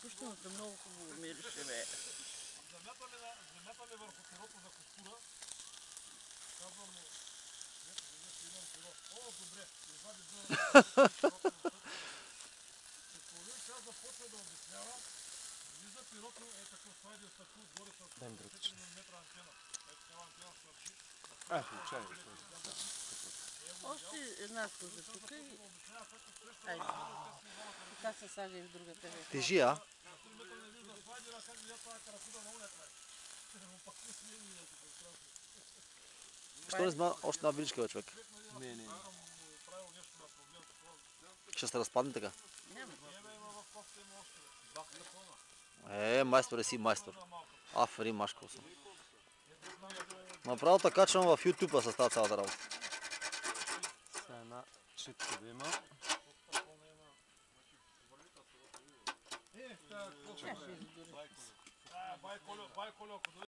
Пущеното много хубаво мирише, бе. Земята ли върху перото за костура? Казвам му, имам перо. О, добре, извади перото. След половин час започва да обяснява, влиза перото, такъв слайди от такъв отгоре с 4 мм антена. Такава антена свърши. Случайно. Още една служа тук и... Айде. Така се сажа и в другата века. Тежи, а? Що не сме още една виличка, бе, човек? Не. Ще се разпадне така. Няма. Майстор си майстор. Афери, машкал съм. Направо така, че в YouTube с тази цялата работа. Сега една читка да има. Тя ще издори. Бай Колю, ако